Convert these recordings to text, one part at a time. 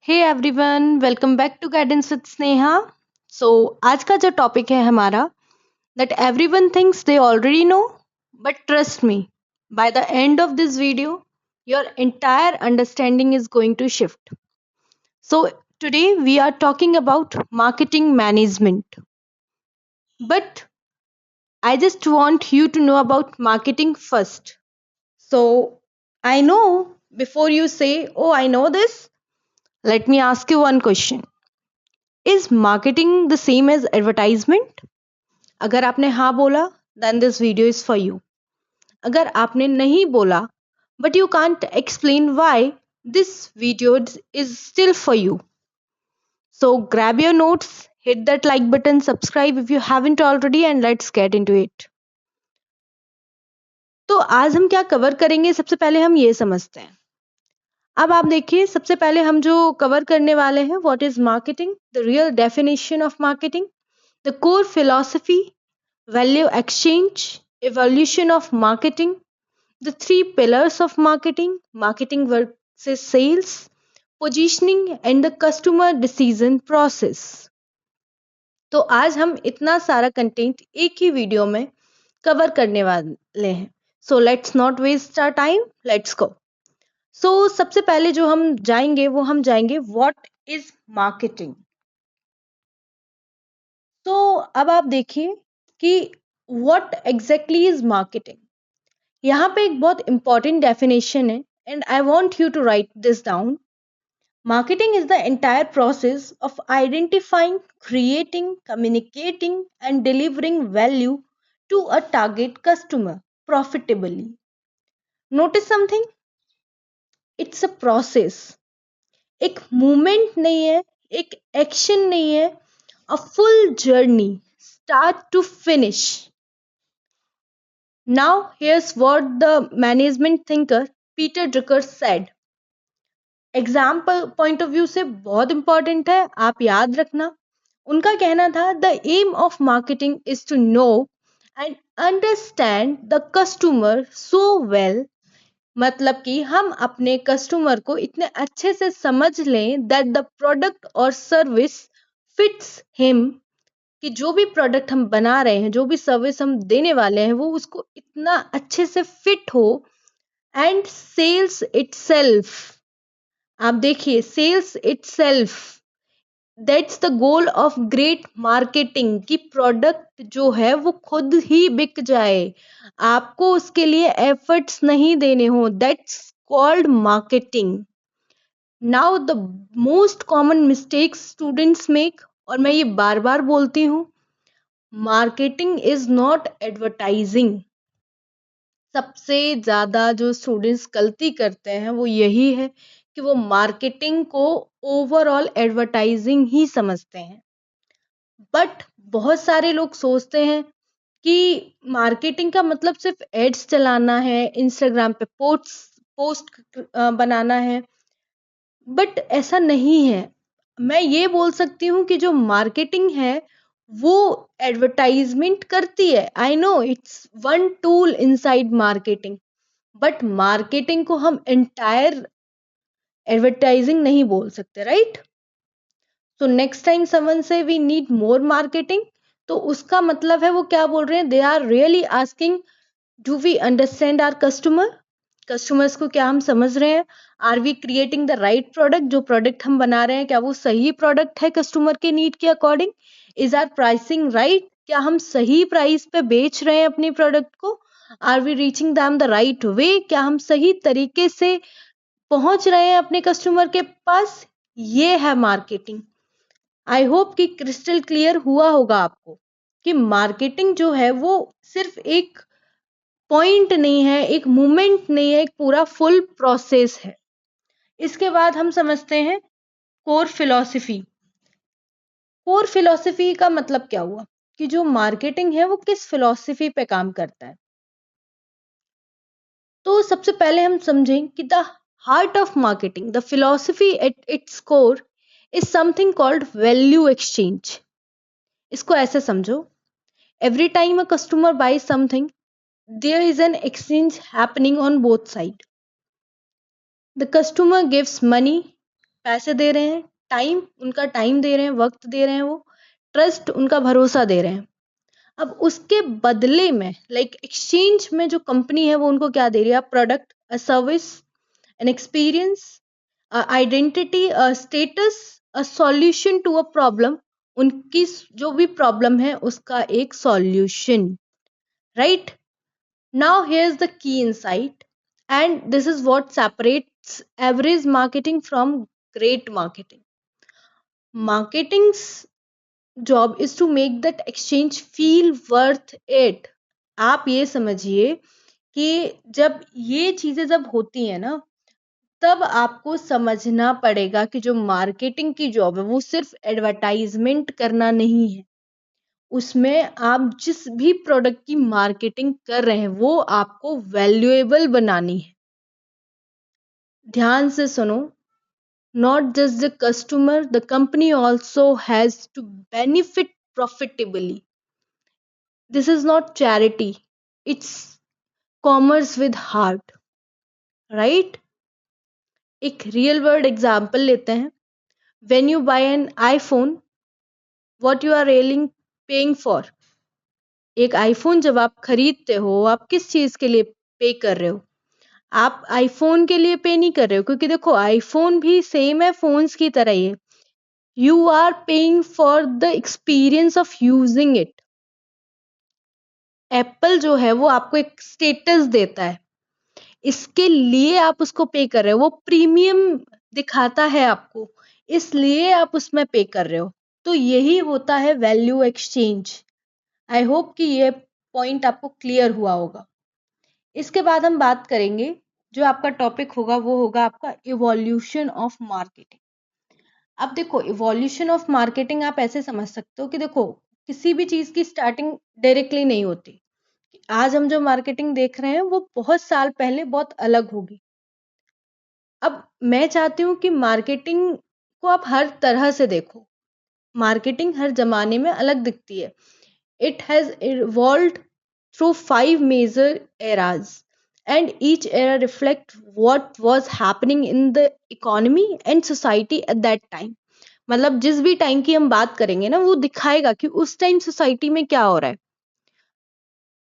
Hey everyone, welcome back to guidance with Sneha. So आज का जो टॉपिक है हमारा, that everyone thinks they already know, but trust me, by the end of this video your entire understanding is going to shift. So today we are talking about marketing management, but I just want you to know about marketing first. So I know, before you say, oh, I know this, let me ask you one question. Is marketing the same as advertisement? अगर आपने हाँ बोला, then this video is for you. अगर आपने नहीं बोला, but you can't explain why, this video is still for you. So grab your notes, hit that like button, subscribe if you haven't already, and let's get into it. तो आज हम क्या cover करेंगे, सबसे पहले हम ये समझते हैं. अब आप देखिए, सबसे पहले हम जो कवर करने वाले हैं, what is marketing, the real definition of marketing, the core philosophy, value exchange, evolution of marketing, the three pillars of marketing, marketing versus sales, positioning and the customer decision process. तो आज हम इतना सारा content एक ही video में cover करने वाले हैं. So let's not waste our time, let's go. So सबसे पहले जो हम जाएंगे वो हम जाएंगे व्हाट इज मार्केटिंग. तो अब आप देखिए कि व्हाट एग्जैक्टली इज मार्केटिंग. यहाँ पे एक बहुत इंपॉर्टेंट डेफिनेशन है, and I want you to write this down. Marketing is the entire process of identifying, creating, communicating and delivering value to a target customer profitably. Notice something, it's a process. एक movement नहीं है, एक action नहीं है, a full journey start to finish. Now, here's what the management thinker Peter Drucker said. Example point of view से बहुत important है, आप याद रखना. उनका कहना था, the aim of marketing is to know and understand the customer so well. मतलब कि हम अपने कस्टमर को इतने अच्छे से समझ लें दैट द प्रोडक्ट और सर्विस फिट्स हिम, कि जो भी प्रोडक्ट हम बना रहे हैं, जो भी सर्विस हम देने वाले हैं, वो उसको इतना अच्छे से फिट हो. एंड सेल्स इटसेल्फ, आप देखिए, sales itself, that's the goal of great marketing, कि प्रोडक्ट जो है वो खुद ही बिक जाए, आपको उसके लिए एफर्ट्स नहीं देने हो. That's called marketing. Now the most common mistakes students make, और मैं ये बार बार बोलती हूँ, मार्केटिंग इज नॉट एडवर्टाइजिंग. सबसे ज्यादा जो स्टूडेंट्स गलती करते हैं वो यही है कि वो मार्केटिंग को ओवरऑल एडवर्टाइजिंग ही समझते हैं. बट बहुत सारे लोग सोचते हैं कि मार्केटिंग का मतलब सिर्फ एड्स चलाना है, इंस्टाग्राम पे पोस्ट बनाना है. बट ऐसा नहीं है. मैं ये बोल सकती हूँ कि जो मार्केटिंग है वो एडवर्टाइजमेंट करती है. I know it's one tool inside marketing, but marketing को हम एंटायर एडवर्टाइजिंग नहीं बोल सकते, right? So next time someone से वी नीड मोर मार्केटिंग, तो उसका मतलब है वो क्या बोल रहे हैं, they are really asking, do we understand our customers को क्या हम समझ रहे हैं? Are we creating the right product? जो प्रोडक्ट हम बना रहे हैं क्या वो सही प्रोडक्ट है कस्टमर के नीड के according? Is our pricing right? क्या हम सही प्राइस पे बेच रहे हैं अपनी प्रोडक्ट को? Are we reaching them the right way? क्या हम सही तरीके से पहुंच रहे हैं अपने कस्टमर के पास? ये है मार्केटिंग. आई होप कि क्रिस्टल क्लियर हुआ होगा आपको कि मार्केटिंग जो है वो सिर्फ एक पॉइंट नहीं है, एक मूवमेंट नहीं है, एक पूरा फुल प्रोसेस है. इसके बाद हम समझते हैं कोर फिलॉसफी. कोर फिलॉसफी का मतलब क्या हुआ, कि जो मार्केटिंग है वो किस फिलॉसफी पे काम करता है. तो सबसे पहले हम समझें कि the heart of marketing, the philosophy at its core is something called value exchange. इसको ऐसे समझो, every time a customer buys something, there is an exchange happening on both sides. The customer gives money पैसे दे रहे हैं, उनका time दे रहे हैं, वक्त दे रहे हैं, वो ट्रस्ट, उनका भरोसा दे रहे हैं। अब उसके बदले में एक्सचेंज में जो कंपनी है वो उनको क्या दे रही है? Product, a service, an experience, identity, a status, a solution to a problem. उनकी जो भी प्रॉब्लम है उसका एक solution, right? Now here's the key insight, and this is what separates average marketing from great marketing. Marketing's job is to make that exchange feel worth it. आप ये समझिए कि जब ये चीजें जब होती हैं ना, तब आपको समझना पड़ेगा कि जो मार्केटिंग की जॉब है वो सिर्फ एडवर्टाइजमेंट करना नहीं है। उसमें आप जिस भी प्रोडक्ट की मार्केटिंग कर रहे हैं वो आपको वैल्यूएबल बनानी है। ध्यान से सुनो, not just the customer, the company also has to benefit profitably. This is not charity, it's commerce with heart, right? एक रियल वर्ल्ड एग्जाम्पल लेते हैं। When you buy an iPhone, what you are really paying for? एक iPhone जब आप खरीदते हो, आप किस चीज के लिए पे कर रहे हो? आप आईफोन के लिए पे नहीं कर रहे हो, क्योंकि देखो आईफोन भी सेम है, फोन्स की तरह ही है। You are paying for the experience of using it. Apple जो है वो आपको एक स्टेटस देता है, इसके लिए आप उसको पे कर रहे हो, वो प्रीमियम दिखाता है आपको, इसलिए आप उसमें पे कर रहे हो। तो यही होता है वैल्यू एक्सचेंज। आई होप कि ये पॉइंट आपको क्लियर हुआ होगा। इसके बाद हम बात करेंगे, जो आपका टॉपिक होगा वो होगा आपका इवोल्यूशन ऑफ मार्केटिंग। अब देखो, इवोल्यूशन ऑफ मार्केटिंग आप ऐसे समझ सकते हो कि देखो, किसी भी चीज की स्टार्टिंग डायरेक्टली नहीं होती। आज हम जो मार्केटिंग देख रहे हैं वो बहुत साल पहले बहुत अलग होगी। अब मैं चाहती हूँ कि मार्केटिंग को आप हर तरह से देखो। मार्केटिंग हर जमाने में अलग दिखती है। It has evolved through 5 major eras, and each era reflect what was happening in the economy and society at that time. मतलब जिस भी टाइम की हम बात करेंगे ना, वो दिखाएगा कि उस टाइम सोसाइटी में क्या हो रहा है।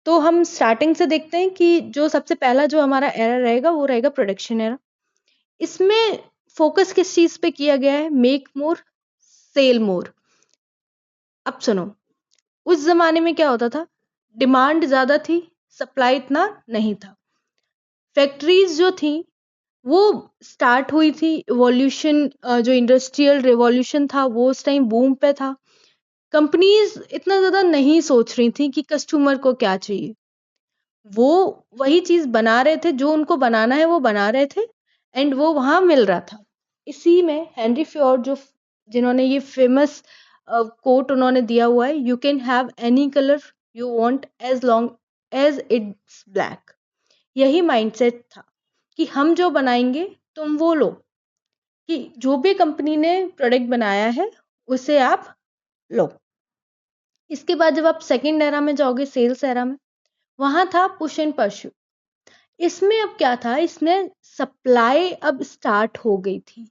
तो हम स्टार्टिंग से देखते हैं कि जो सबसे पहला जो हमारा एरा रहेगा वो रहेगा प्रोडक्शन एरा। इसमें फोकस किस चीज पे किया गया है? मेक मोर, सेल मोर। अब सुनो, उस जमाने में क्या होता था? डिमांड ज्यादा थी, सप्लाई इतना नहीं था। फैक्ट्रीज जो थी वो स्टार्ट हुई थी, इवोल्यूशन, जो इंडस्ट्रियल रिवॉल्यूशन था वो उस टाइम बूम पे था। कंपनीज इतना ज्यादा नहीं सोच रही थी कि कस्टमर को क्या चाहिए, वो वही चीज बना रहे थे, जो उनको बनाना है वो बना रहे थे, एंड वो वहां मिल रहा था। इसी में हेनरी फ्योर्ड, जिन्होंने ये फेमस कोट उन्होंने दिया हुआ है, you can have any colour you want as long as it's black. यही माइंडसेट था कि हम जो बनाएंगे तुम वो लो, कि जो भी कंपनी ने प्रोडक्ट बनाया है उसे आप लो। इसके बाद जब आप सेकंड एरा में जाओगे, सेल्स एरा में, वहां था पुश एंड परस्यू। इसमें अब क्या था? इसमें सप्लाई अब स्टार्ट हो गई थी।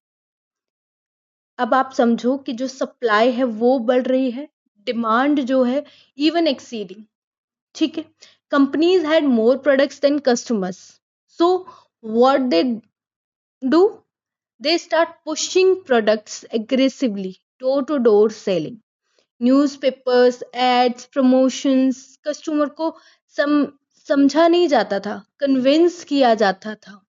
अब आप समझो कि जो सप्लाई है वो बढ़ रही है, डिमांड जो है इवन एक्सीडिंग, ठीक है। Companies had more products than customers, so what they do, they start pushing products aggressively, door to door selling, newspapers, ads, promotions. Customer को सम समझा नहीं जाता था, कन्विंस किया जाता था।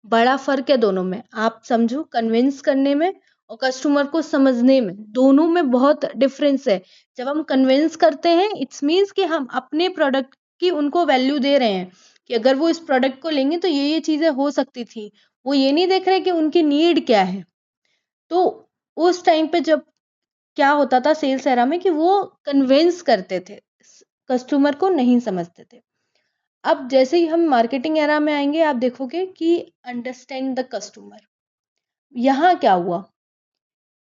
बड़ा फर्क है दोनों में, आप समझो, कन्विंस करने में और कस्टमर को समझने में, दोनों में बहुत डिफरेंस है। जब हम कन्विंस करते हैं, इट्स मीन्स कि हम अपने प्रोडक्ट की उनको वैल्यू दे रहे हैं, कि अगर वो इस प्रोडक्ट को लेंगे तो ये चीजें हो सकती थी। वो ये नहीं देख रहे कि उनकी नीड क्या है। तो उस टाइम पे जब क्या होता था सेल्स एरा में, कि वो कन्विंस करते थे, कस्टमर को नहीं समझते थे। अब जैसे ही हम मार्केटिंग एरा में आएंगे, आप देखोगे कि अंडरस्टैंड द कस्टमर। यहाँ क्या हुआ?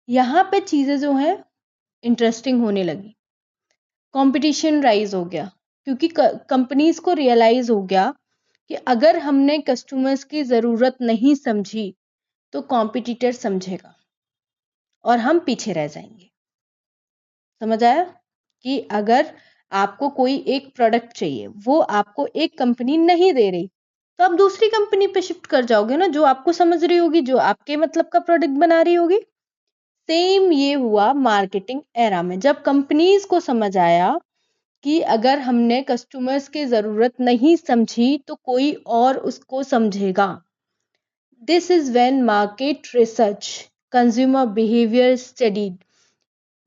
यहाँ पे चीजें जो हैं इंटरेस्टिंग होने लगी, कंपटीशन राइज हो गया, क्योंकि कंपनीज को रियलाइज हो गया कि अगर हमने कस्टमर्स की जरूरत नहीं समझी तो कॉम्पिटिटर समझेगा। और हम पीछे रह जाएंगे। समझ आया? कि अगर आपको कोई एक प्रोडक्ट चाहिए, वो आपको एक कंपनी नहीं दे रही, तो आप दूसरी कंपनी पे शिफ्ट कर जाओगे ना, जो आपको समझ रही होगी, जो आपके मतलब का प्रोडक्ट बना रही होगी। सेम ये हुआ मार्केटिंग एरा में, जब कंपनीज को समझ आया कि अगर हमने कस्टमर्स की जरूरत नहीं समझी तो कोई और उसको समझेगा। This is when market research, consumer behaviour study,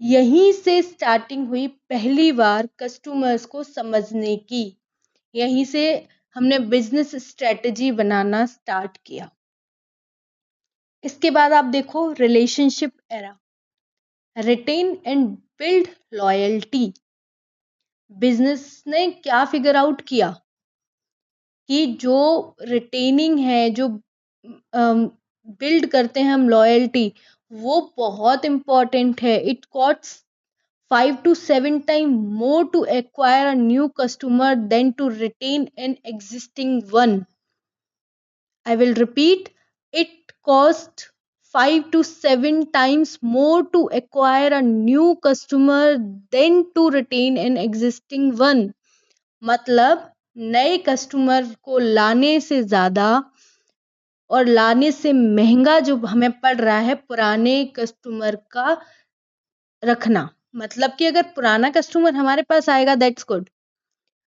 यहीं से स्टार्टिंग हुई पहली बार कस्टमर्स को समझने की। यहीं से हमने बिजनेस स्ट्रेटजी बनाना स्टार्ट किया। इसके बाद आप देखो relationship era, retain and build loyalty. Business ने क्या फिगर आउट किया कि जो रिटेनिंग है, जो बिल्ड करते हैं हम लॉयल्टी, वो बहुत इंपॉर्टेंट है। It cost 5 to 7 times more to acquire a new customer than to retain an existing one. I will repeat, it costs 5 to 7 times more to acquire a new customer than to retain an existing one. मतलब नए customer को लाने से ज्यादा और लाने से महंगा जो हमें पड़ रहा है पुराने कस्टमर का रखना। मतलब कि अगर पुराना कस्टमर हमारे पास आएगा दैट्स गुड,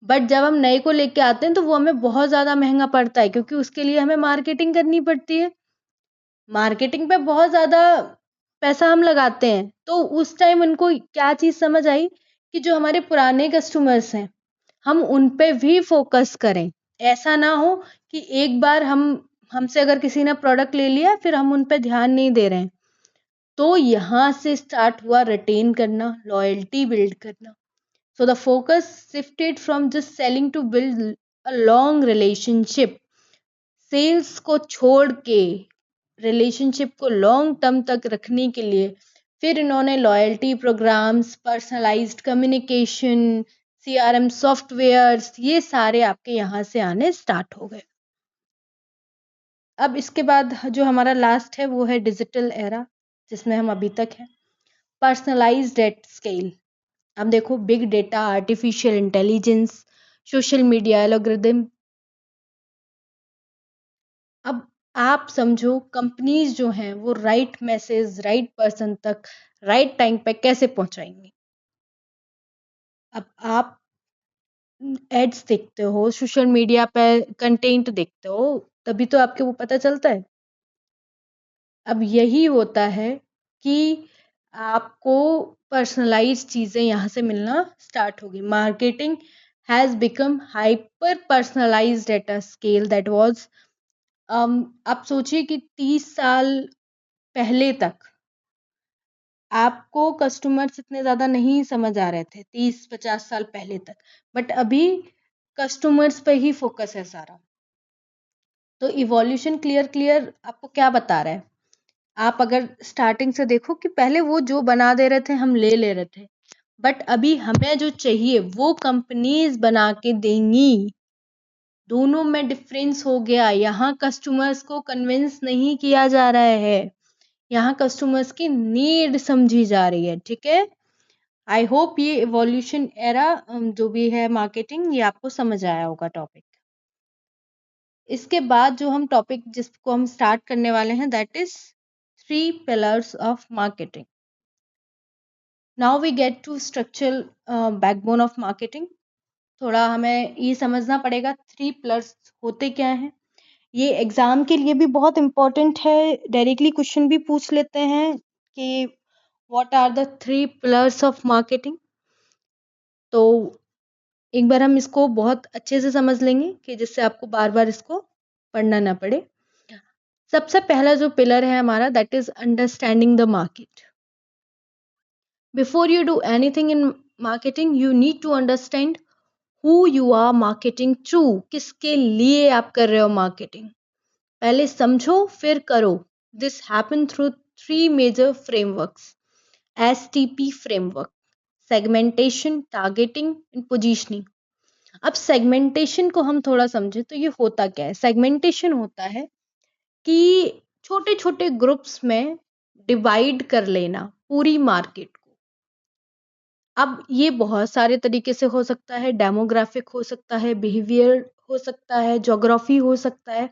बट जब हम नए को लेके आते हैं तो वो हमें बहुत ज्यादा महंगा पड़ता है, क्योंकि उसके लिए हमें मार्केटिंग करनी पड़ती है। मार्केटिंग पे बहुत ज्यादा पैसा हम लगाते हैं। तो उस टाइम उनको क्या चीज समझ आई कि जो हमारे पुराने कस्टमर्स हैं, हम उन पे भी फोकस करें। ऐसा ना हो कि एक बार हमसे अगर किसी ने प्रोडक्ट ले लिया फिर हम उन पे ध्यान नहीं दे रहे हैं। तो यहाँ से स्टार्ट हुआ रिटेन करना, लॉयल्टी बिल्ड करना। So the focus shifted from just selling to build a long relationship. Sales को छोड़ के रिलेशनशिप को लॉन्ग टर्म तक रखने के लिए फिर इन्होंने loyalty programs, personalised communication, CRM softwares, ये सारे आपके यहाँ से आने स्टार्ट हो गए। अब इसके बाद जो हमारा लास्ट है वो है डिजिटल एरा, जिसमें हम अभी तक हैं। Personalised at scale. अब देखो big data, artificial intelligence, social media algorithm. अब आप समझो कंपनीज जो हैं वो राइट मैसेज राइट पर्सन तक राइट टाइम पे कैसे पहुंचाएंगी। अब आप एड्स देखते हो, सोशल मीडिया पे कंटेंट देखते हो, तभी तो आपके वो पता चलता है। अब यही होता है कि आपको पर्सनलाइज्ड चीजें यहाँ से मिलना स्टार्ट होगी। Marketing has become hyper personalised at a scale that was, आप सोचिए कि 30 साल पहले तक आपको कस्टमर्स इतने ज्यादा नहीं समझ आ रहे थे, 30-50 साल पहले तक। बट अभी कस्टमर्स पे ही फोकस है सारा। तो इवोल्यूशन क्लियर क्लियर आपको क्या बता रहा है? आप अगर स्टार्टिंग से देखो कि पहले वो जो बना दे रहे थे हम ले ले रहे थे, बट अभी हमें जो चाहिए वो कंपनीज बना के देंगी। दोनों में डिफरेंस हो गया। यहाँ कस्टमर्स को कन्विंस नहीं किया जा रहा है, यहाँ कस्टमर्स की नीड समझी जा रही है। ठीक है, आई होप ये इवोल्यूशन एरा जो भी है मार्केटिंग, ये आपको समझ आया होगा टॉपिक। इसके बाद जो हम टॉपिक जिसको हम स्टार्ट करने वाले हैं that is 3 pillars of marketing. Now we get to structural backbone of marketing. थोड़ा हमें ये समझना पड़ेगा 3 pillars होते क्या हैं। ये एग्जाम के लिए भी बहुत इंपॉर्टेंट है, डायरेक्टली क्वेश्चन भी पूछ लेते हैं कि what are the 3 pillars of marketing। तो एक बार हम इसको बहुत अच्छे से समझ लेंगे कि जिससे आपको बार बार इसको पढ़ना ना पड़े। सबसे पहला जो पिलर है हमारा that is understanding the market. Before you do anything in marketing you need to understand who you are marketing through. किसके लिए आप कर रहे हो मार्केटिंग, पहले समझो फिर करो। This happen through 3 major frameworks. STP framework, segmentation, targeting and positioning. अब सेगमेंटेशन को हम थोड़ा समझे तो ये होता क्या है। सेगमेंटेशन होता है कि छोटे छोटे ग्रुप्स में डिवाइड कर लेना पूरी मार्केट को। अब ये बहुत सारे तरीके से हो सकता है, डेमोग्राफिक हो सकता है, बिहेवियर हो सकता है, ज्योग्राफी हो सकता है,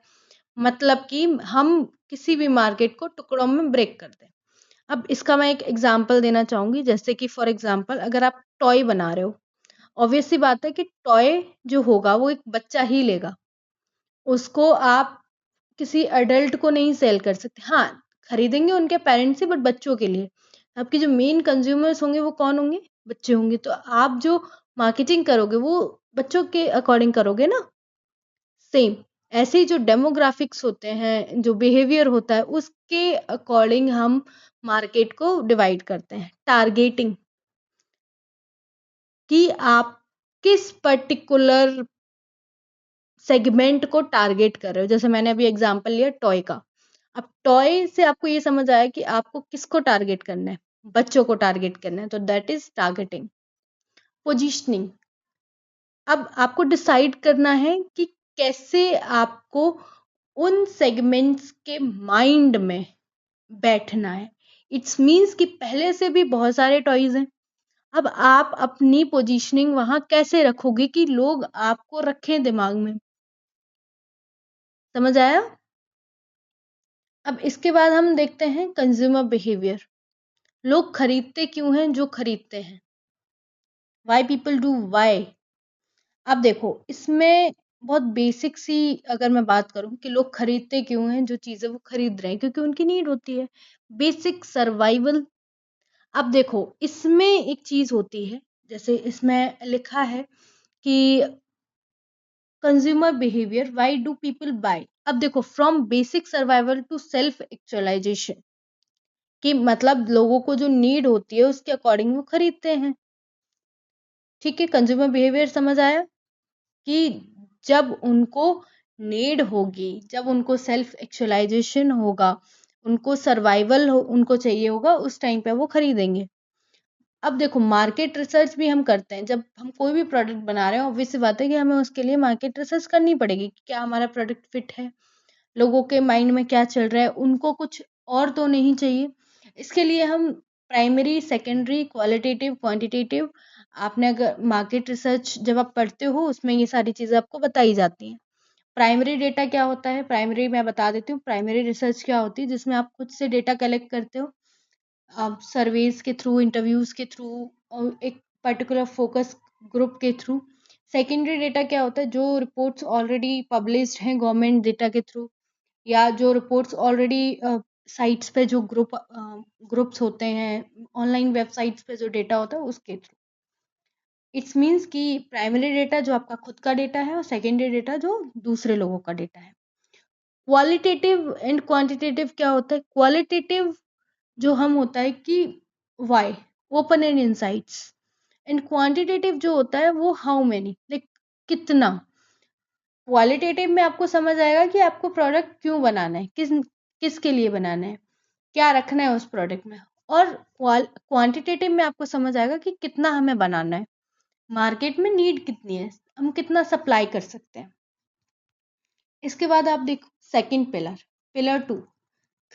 मतलब कि हम किसी भी मार्केट को टुकड़ों में ब्रेक कर दें। अब इसका मैं एक एग्जांपल देना चाहूंगी, जैसे कि फॉर एग्जांपल अगर आप टॉय बना रहे हो, ऑब्वियस सी बात है कि टॉय जो होगा वो एक बच्चा ही लेगा, उसको आप किसी अडल्ट को नहीं सेल कर सकते। हाँ, खरीदेंगे उनके पेरेंट्स ही, बट बच्चों के लिए। आपके जो मेन कंज्यूमर्स होंगे वो कौन होंगे? बच्चे होंगे। तो आप जो मार्केटिंग करोगे वो बच्चों के अकॉर्डिंग करोगे ना। सेम ऐसे ही जो डेमोग्राफिक्स होते हैं, जो बिहेवियर होता है, उसके अकॉर्डिंग हम मार्केट को डिवाइड करते हैं। टारगेटिंग, कि आप किस पर्टिकुलर सेगमेंट को टारगेट कर रहे हो। जैसे मैंने अभी एग्जांपल लिया टॉय का। अब टॉय से आपको ये समझ आया कि आपको किसको टारगेट करना है, बच्चों को टारगेट करना है, तो दैट इज टारगेटिंग। पोजीशनिंग, अब आपको डिसाइड करना है कि कैसे आपको उन सेगमेंट्स के माइंड में बैठना है। इट्स मीन्स कि पहले से भी बहुत सारे टॉयज हैं, अब आप अपनी पोजीशनिंग वहां कैसे रखोगे कि लोग आपको रखें दिमाग में। समझ आया? अब इसके बाद हम देखते हैं कंज्यूमर बिहेवियर। लोग खरीदते क्यों हैं जो खरीदते हैं? Why people do why. अब देखो, इसमें बहुत बेसिक सी अगर मैं बात करूं कि लोग खरीदते क्यों हैं, जो चीजें वो खरीद रहे हैं क्योंकि उनकी नीड होती है, बेसिक सर्वाइवल। अब देखो, इसमें एक चीज होती है, जैसे इसमें लिखा है कि consumer behaviour, why do people buy. अब देखो, from basic survival to self actualisation, कि मतलब लोगों को जो नीड होती है उसके अकॉर्डिंग वो खरीदते हैं। ठीक है, कंज्यूमर बिहेवियर समझ आया कि जब उनको नीड होगी, जब उनको सेल्फ एक्चुअलाइजेशन होगा, उनको सर्वाइवल उनको चाहिए होगा, उस टाइम पे वो खरीदेंगे। अब देखो, मार्केट रिसर्च भी हम करते हैं जब हम कोई भी प्रोडक्ट बना रहे हैं। ऑब्वियस सी बात है कि हमें उसके लिए मार्केट रिसर्च करनी पड़ेगी कि क्या हमारा प्रोडक्ट फिट है, लोगों के माइंड में क्या चल रहा है, उनको कुछ और तो नहीं चाहिए। इसके लिए हम प्राइमरी, सेकेंडरी, क्वालिटेटिव, क्वांटिटेटिव, आपने अगर मार्केट रिसर्च जब आप पढ़ते हो उसमें ये सारी चीज़ें आपको बताई जाती हैं। प्राइमरी डेटा क्या होता है? प्राइमरी मैं बता देती हूँ, प्राइमरी रिसर्च क्या होती है, जिसमें आप खुद से डेटा कलेक्ट करते हो, आप सर्वेज के थ्रू, इंटरव्यूज के थ्रू, और एक पर्टिकुलर फोकस ग्रुप के थ्रू। सेकेंडरी डेटा क्या होता है? जो रिपोर्ट्स ऑलरेडी पब्लिश्ड हैं गवर्नमेंट डेटा के थ्रू, या जो रिपोर्ट्स ऑलरेडी साइट्स पे जो ग्रुप्स होते हैं, ऑनलाइन वेबसाइट्स पे जो डेटा होता है उसके थ्रू। इट्स मीन्स कि प्राइमरी डेटा जो आपका खुद का डेटा है, और सेकेंडरी डेटा जो दूसरे लोगों का डेटा है। क्वालिटेटिव एंड क्वांटिटेटिव क्या होता है? क्वालिटेटिव जो हम होता है कि why, open and insights, and quantitative जो होता है वो हाउ मेनी, लाइक कितना। क्वालिटेटिव में आपको समझ आएगा कि आपको प्रोडक्ट क्यों बनाना है, किसके लिए बनाना है, क्या रखना है उस प्रोडक्ट में। और क्वांटिटेटिव में आपको समझ आएगा कि कितना हमें बनाना है, मार्केट में नीड कितनी है, हम कितना सप्लाई कर सकते हैं। इसके बाद आप देखो second pillar, pillar 2,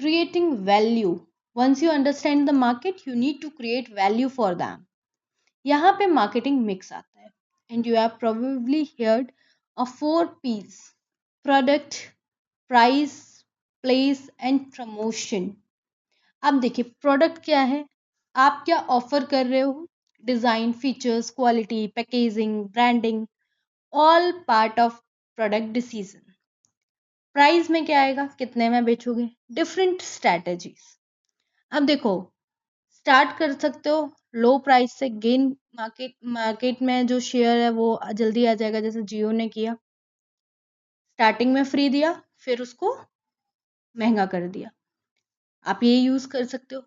creating value. Once you understand the market, you need to create value for them. यहाँ पे मार्केटिंग मिक्स आता है, and you have probably heard of 4 P's: product, price, place and promotion. अब देखिए, product क्या है, आप क्या ऑफर कर रहे हो, design, features, quality, packaging, branding, all part of product decision. Price में क्या आएगा, कितने में बेचोगे, डिफरेंट स्ट्रैटेजीज। अब देखो, स्टार्ट कर सकते हो लो प्राइस से, गेन मार्केट में जो शेयर है वो जल्दी आ जाएगा, जैसे जियो ने किया, स्टार्टिंग में फ्री दिया, फिर उसको महंगा कर दिया। आप ये यूज कर सकते हो।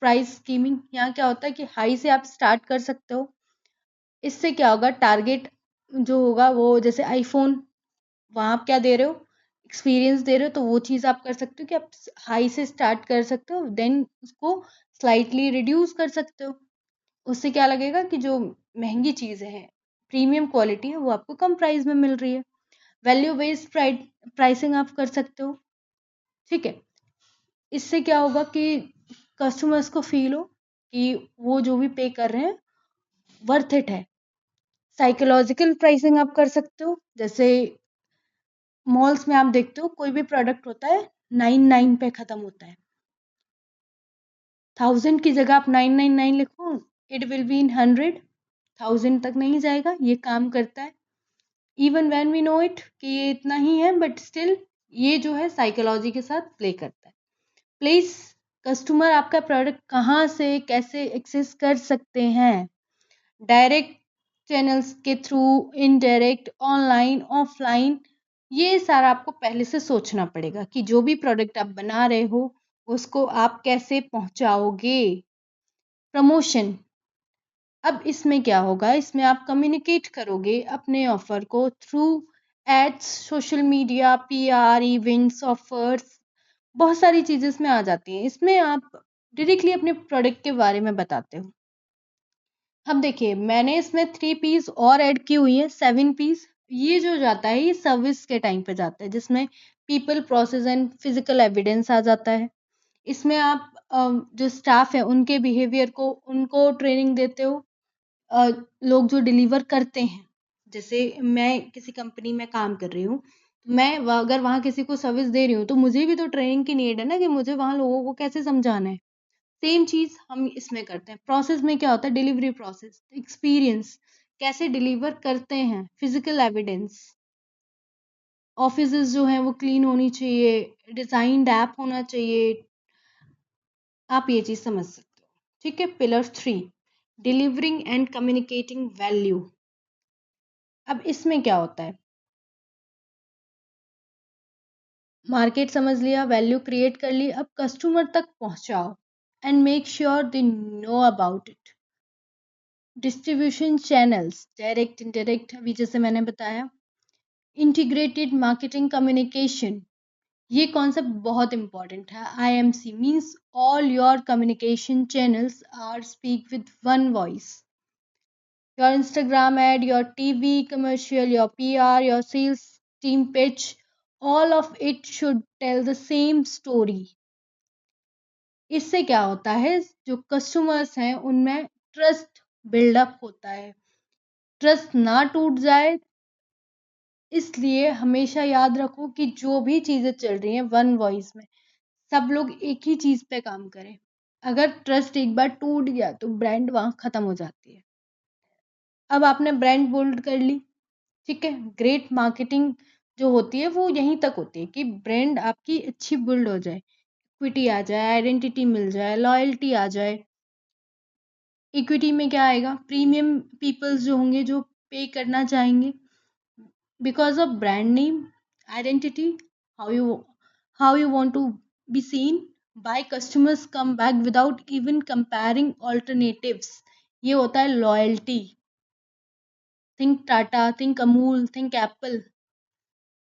प्राइस स्कीमिंग, यहाँ क्या होता है कि हाई से आप स्टार्ट कर सकते हो। इससे क्या होगा, टारगेट जो होगा वो, जैसे आईफोन, वहां आप क्या दे रहे हो, एक्सपीरियंस दे रहे हो, तो वो चीज आप कर सकते हो कि आप हाई से स्टार्ट कर सकते हो, देन उसको स्लाइटली रिड्यूस कर सकते हो। उससे क्या लगेगा कि जो महंगी चीजें हैं, प्रीमियम क्वालिटी है, वो आपको कम प्राइस में मिल रही है। वैल्यू बेस्ड प्राइसिंग आप कर सकते हो। ठीक है, इससे क्या होगा कि कस्टमर्स को फील हो कि वो जो भी पे कर रहे हैं वर्थ इट है। साइकोलॉजिकल प्राइसिंग आप कर सकते हो, जैसे मॉल्स में आप देखते हो कोई भी प्रोडक्ट होता है 99 पे खत्म होता है, 1000 की जगह आप 999 लिखो, इट विल बी इन 100, 1000 तक नहीं जाएगा। ये काम करता है even when we know it कि ये इतना ही है, बट स्टिल ये जो है साइकोलॉजी के साथ प्ले करता है। प्लीज कस्टमर आपका प्रोडक्ट कहाँ से कैसे एक्सेस कर सकते हैं, डायरेक्ट चैनल्स के थ्रू, इनडायरेक्ट, ऑनलाइन, ऑफलाइन, ये सारा आपको पहले से सोचना पड़ेगा कि जो भी प्रोडक्ट आप बना रहे हो उसको आप कैसे पहुंचाओगे। प्रमोशन, अब इसमें क्या होगा, इसमें आप कम्युनिकेट करोगे अपने ऑफर को through ads, social media, PR, events, offers, बहुत सारी चीजें इसमें आ जाती हैं। इसमें आप डायरेक्टली अपने प्रोडक्ट के बारे में बताते हो। अब देखिए मैंने इसमें 3 पीस और ऐड की हुई है, 7 पीस। ये जो जाता है ये सर्विस के टाइम पे जाता है, जिसमें people, process and physical evidence आ जाता है। इसमें आप जो स्टाफ है उनके बिहेवियर को, उनको ट्रेनिंग देते हो। अ, लोग जो डिलीवर करते हैं, जैसे मैं किसी कंपनी में काम कर रही हूँ, तो मैं अगर वहाँ किसी को सर्विस दे रही हूँ तो मुझे भी तो ट्रेनिंग की नीड है ना, कि मुझे वहाँ लोगों को कैसे समझाना है। सेम चीज हम इसमें करते हैं। प्रोसेस में क्या होता है, डिलीवरी प्रोसेस, एक्सपीरियंस, कैसे डिलीवर करते हैं, फिजिकल एविडेंस, ऑफिसेज जो हैं वो क्लीन होनी चाहिए, डिजाइंड ऐप होना चाहिए। आप ये चीज समझ सकते हो। ठीक है। Pillar 3, delivering and communicating value. अब इसमें क्या होता है, मार्केट समझ लिया, वैल्यू क्रिएट कर ली, अब कस्टमर तक पहुंचाओ and make sure they know about it. Distribution channels, direct, indirect, अभी जैसे मैंने बताया। इंटीग्रेटेड मार्केटिंग कम्युनिकेशन, ये कॉन्सेप्ट बहुत इंपॉर्टेंट है। IMC means all your communication channels are speak with one voice. Your Instagram ad, your TV commercial, your PR, your sales team pitch, all of it should tell the same story. इससे क्या होता है, जो customers हैं उनमें trust buildup होता है, trust ना टूट जाए। इसलिए हमेशा याद रखो कि जो भी चीजें चल रही हैं वन वॉइस में, सब लोग एक ही चीज पे काम करें। अगर ट्रस्ट एक बार टूट गया तो ब्रांड वहां खत्म हो जाती है। अब आपने ब्रांड बिल्ड कर ली, ठीक है। ग्रेट मार्केटिंग जो होती है वो यहीं तक होती है कि ब्रांड आपकी अच्छी बिल्ड हो जाए, इक्विटी आ जाए, आइडेंटिटी मिल जाए, लॉयल्टी आ जाए। इक्विटी में क्या आएगा, प्रीमियम पीपल्स जो होंगे जो पे करना चाहेंगे because of brand name, identity, how you want to be seen by customers, come back without even comparing alternatives. ये होता है loyalty. Think Tata, think Amul, think Apple.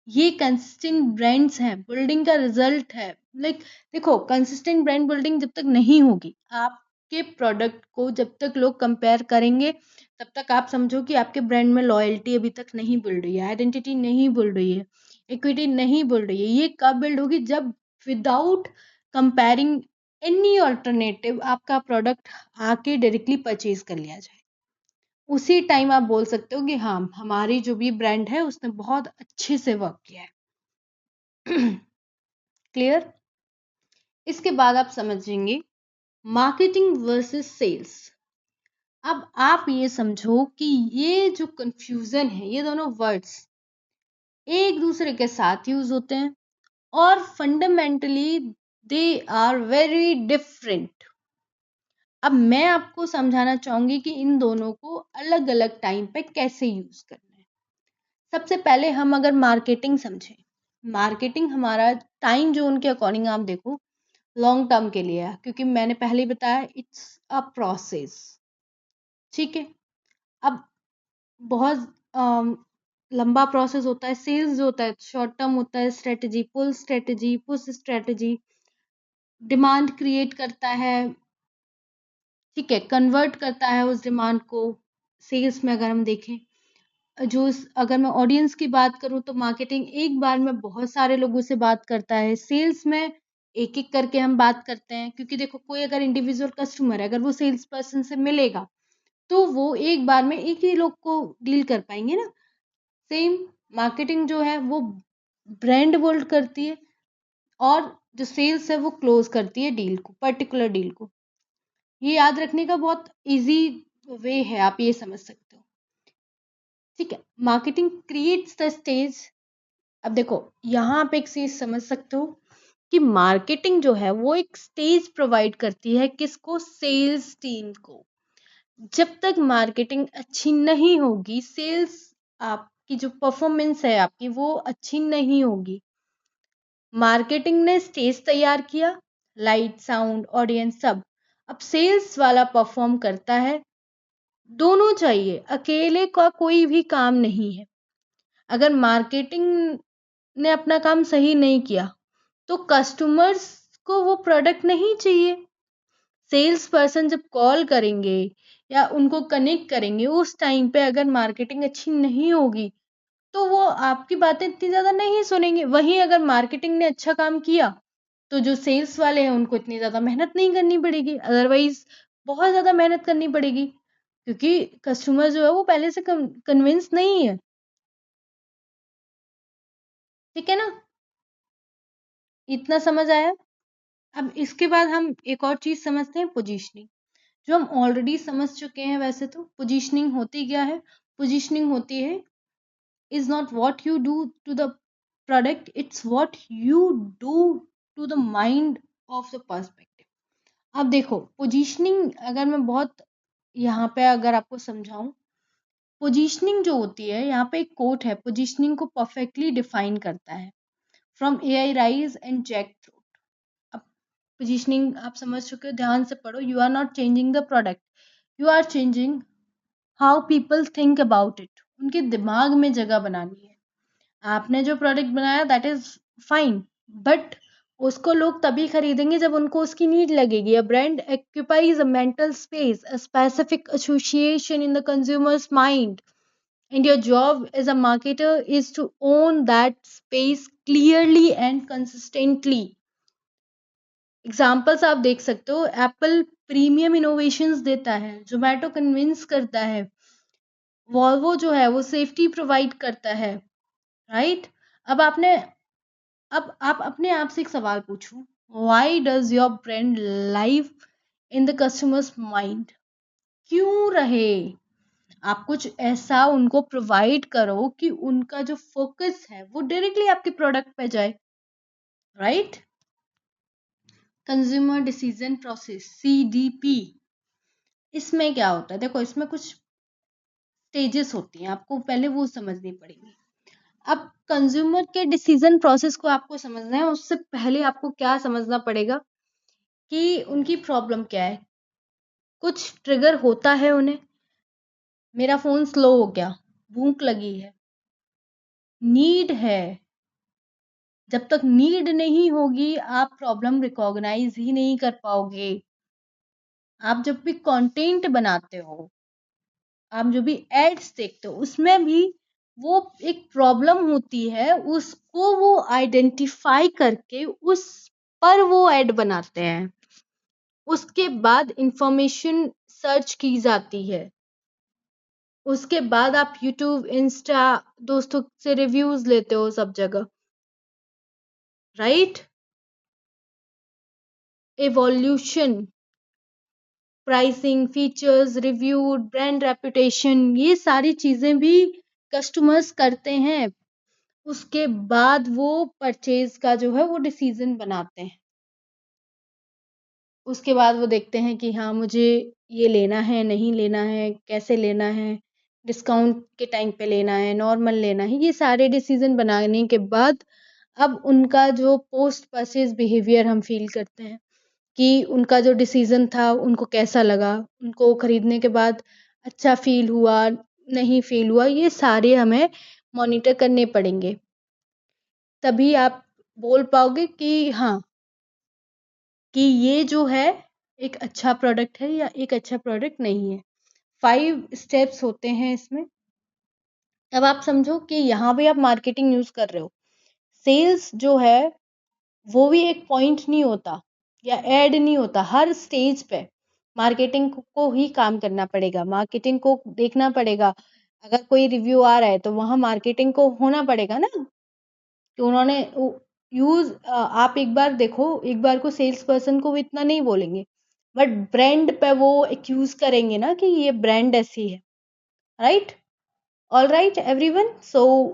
ये कंसिस्टेंट ब्रांड्स हैं, बिल्डिंग का रिजल्ट है। लाइक देखो, कंसिस्टेंट ब्रांड बिल्डिंग जब तक नहीं होगी, आपके प्रोडक्ट को जब तक लोग कंपेयर करेंगे, तब तक आप समझो कि आपके ब्रांड में लॉयल्टी अभी तक नहीं बिल्ड हुई है, आइडेंटिटी नहीं बिल्ड हुई है, इक्विटी नहीं बिल्ड हुई है। ये कब बिल्ड होगी, जब विदाउट कंपेयरिंग एनी ऑल्टरनेटिव आपका प्रोडक्ट आके डायरेक्टली परचेज कर लिया जाए। उसी टाइम आप बोल सकते हो कि हाँ, हमारी जो भी ब्रांड है उसने बहुत अच्छे से वर्क किया है। क्लियर। इसके बाद आप समझेंगे मार्केटिंग वर्सेस सेल्स। अब आप ये समझो कि ये जो कंफ्यूजन है, ये दोनों वर्ड्स एक दूसरे के साथ यूज होते हैं और fundamentally they are very different. अब मैं आपको समझाना चाहूंगी कि इन दोनों को अलग अलग टाइम पे कैसे यूज करना है। सबसे पहले हम अगर मार्केटिंग समझें, मार्केटिंग हमारा टाइम जोन के अकॉर्डिंग आप देखो लॉन्ग टर्म के लिए है, क्योंकि मैंने पहले ही बताया इट्स अ प्रोसेस। ठीक है। अब बहुत लंबा प्रोसेस होता है। सेल्स जो होता है शॉर्ट टर्म होता है, strategy, pull strategy, push strategy, demand create करता है, ठीक है, कन्वर्ट करता है उस डिमांड को। सेल्स में अगर हम देखें, अगर मैं ऑडियंस की बात करूं तो मार्केटिंग एक बार में बहुत सारे लोगों से बात करता है। सेल्स में एक एक करके हम बात करते हैं, क्योंकि देखो कोई अगर इंडिविजुअल कस्टमर है, अगर वो सेल्स पर्सन से मिलेगा तो वो एक बार में एक ही लोग को डील कर पाएंगे ना। सेम मार्केटिंग जो है वो ब्रांड बिल्ड करती है, और जो सेल्स है वो क्लोज करती है डील को, पर्टिकुलर डील को। ये याद रखने का बहुत इजी वे है, आप ये समझ सकते हो। ठीक है, मार्केटिंग क्रिएट्स द स्टेज। अब देखो यहाँ आप एक चीज समझ सकते हो कि मार्केटिंग जो है वो एक स्टेज प्रोवाइड करती है, किसको? सेल्स टीम को। जब तक मार्केटिंग अच्छी नहीं होगी, सेल्स आपकी जो परफॉर्मेंस है आपकी वो अच्छी नहीं होगी। मार्केटिंग ने स्टेज तैयार किया, लाइट साउंड ऑडियंस सब, अब सेल्स वाला परफॉर्म करता है। दोनों चाहिए, अकेले का कोई भी काम नहीं है। अगर मार्केटिंग ने अपना काम सही नहीं किया तो कस्टमर्स को वो प्रोडक्ट नहीं चाहिए। सेल्स पर्सन जब कॉल करेंगे या उनको कनेक्ट करेंगे, उस टाइम पे अगर मार्केटिंग अच्छी नहीं होगी तो वो आपकी बातें इतनी ज्यादा नहीं सुनेंगे। वहीं अगर मार्केटिंग ने अच्छा काम किया तो जो सेल्स वाले हैं उनको इतनी ज्यादा मेहनत नहीं करनी पड़ेगी, अदरवाइज बहुत ज्यादा मेहनत करनी पड़ेगी, क्योंकि कस्टमर जो है वो पहले से कन्विंस नहीं है। ठीक है ना, इतना समझ आया? अब इसके बाद हम एक और चीज समझते हैं, पोजीशनिंग, जो हम ऑलरेडी समझ चुके हैं। वैसे तो पोजीशनिंग होती क्या है? पोजीशनिंग होती है is not what you do to the product, it's what you do to the mind of the perspective। अब देखो पोजीशनिंग अगर मैं बहुत यहाँ पे अगर आपको समझाऊं, पोजीशनिंग जो होती है, यहाँ पे एक कोट है, पोजीशनिंग को परफेक्टली डिफाइन करता है, from AI Ries and Jack Trout. अब पोजीशनिंग आप समझ चुके हो, ध्यान से पढ़ो। You are not changing the product, you are changing how people think about it. उनके दिमाग में जगह बनानी है। आपने जो प्रोडक्ट बनाया दैट इज फाइन, बट उसको लोग तभी खरीदेंगे जब उनको उसकी नीड लगेगी। A brand occupies a mental space, a specific association in the consumer's mind, and your job as a marketer is to own that space clearly and consistently। Examples आप देख सकते हो, एप्पल प्रीमियम इनोवेशंस देता है, Zomato convince करता है, Volvo जो है वो सेफ्टी प्रोवाइड करता है, राइट? अब आपने अब आप अपने आप से एक सवाल पूछो, why does your brand live in the customers mind? क्यों रहे? आप कुछ ऐसा उनको प्रोवाइड करो कि उनका जो फोकस है वो डायरेक्टली आपके प्रोडक्ट पे जाए, right? Consumer decision process, CDP, इसमें क्या होता है? देखो इसमें कुछ स्टेजेस होती हैं, आपको पहले वो समझनी पड़ेगी। अब कंज्यूमर के डिसीजन प्रोसेस को आपको समझना है, उससे पहले आपको क्या समझना पड़ेगा कि उनकी प्रॉब्लम क्या है। कुछ ट्रिगर होता है उन्हें, मेरा फोन स्लो हो गया, भूख लगी है, नीड है। जब तक नीड नहीं होगी आप प्रॉब्लम रिकॉग्नाइज ही नहीं कर पाओगे। आप जब भी कंटेंट बनाते हो, आप जो भी एड्स देखते हो, उसमें भी वो एक प्रॉब्लम होती है, उसको वो आइडेंटिफाई करके उस पर वो एड बनाते हैं। उसके बाद इंफॉर्मेशन सर्च की जाती है, उसके बाद आप यूट्यूब, इंस्टा, दोस्तों से रिव्यूज लेते हो सब जगह, right? Evolution, pricing, features, review, brand reputation, ये सारी चीजें भी कस्टमर्स करते हैं। उसके बाद वो परचेज का जो है वो डिसीजन बनाते हैं। उसके बाद वो देखते हैं कि हाँ मुझे ये लेना है, नहीं लेना है, कैसे लेना है, डिस्काउंट के टाइम पे लेना है, नॉर्मल लेना है। ये सारे डिसीजन बनाने के बाद अब उनका जो पोस्ट परचेज बिहेवियर हम फील करते हैं कि उनका जो डिसीजन था उनको कैसा लगा, उनको खरीदने के बाद अच्छा फील हुआ, नहीं फील हुआ, ये सारे हमें मॉनिटर करने पड़ेंगे। तभी आप बोल पाओगे कि हाँ, कि ये जो है एक अच्छा प्रोडक्ट है या एक अच्छा प्रोडक्ट नहीं है। 5 स्टेप्स होते हैं इसमें। अब आप समझो कि यहाँ भी आप मार्केटिंग यूज कर रहे हो। सेल्स जो है वो भी एक पॉइंट नहीं होता या ऐड नहीं होता। हर स्टेज पे मार्केटिंग को ही काम करना पड़ेगा, मार्केटिंग को देखना पड़ेगा। अगर कोई रिव्यू आ रहा है तो वहां मार्केटिंग को होना पड़ेगा ना कि उन्होंने यूज आप एक बार देखो, एक बार को सेल्स पर्सन को भी इतना नहीं बोलेंगे, बट ब्रांड पे वो एक्यूज करेंगे ना कि ये ब्रांड ऐसी है। Right? All right everyone, so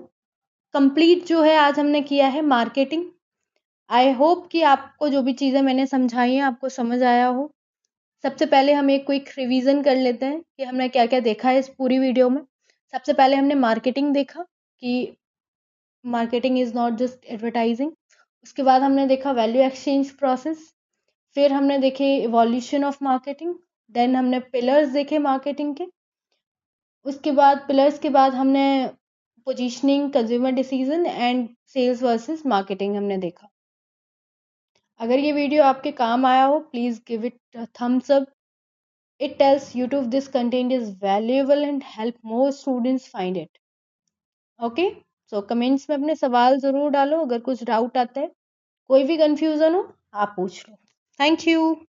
complete जो है आज हमने किया है मार्केटिंग। आई होप कि आपको जो भी चीज़ें मैंने समझाई हैं आपको समझ आया हो। सबसे पहले हम एक क्विक रिवीजन कर लेते हैं कि हमने क्या क्या देखा है इस पूरी वीडियो में। सबसे पहले हमने मार्केटिंग देखा कि marketing is not just advertising. उसके बाद हमने देखा वैल्यू एक्सचेंज प्रोसेस। फिर हमने देखे इवोल्यूशन ऑफ मार्केटिंग। देन हमने पिलर्स देखे मार्केटिंग के। उसके बाद पिलर्स के बाद हमने positioning, consumer decision and sales versus marketing हमने देखा। अगर ये वीडियो आपके काम आया हो, please give it a thumbs up. It tells YouTube this content is valuable and help more students find it. Okay, so comments में अपने सवाल जरूर डालो। अगर कुछ डाउट आता है, कोई भी कंफ्यूजन हो, आप पूछ लो। Thank you.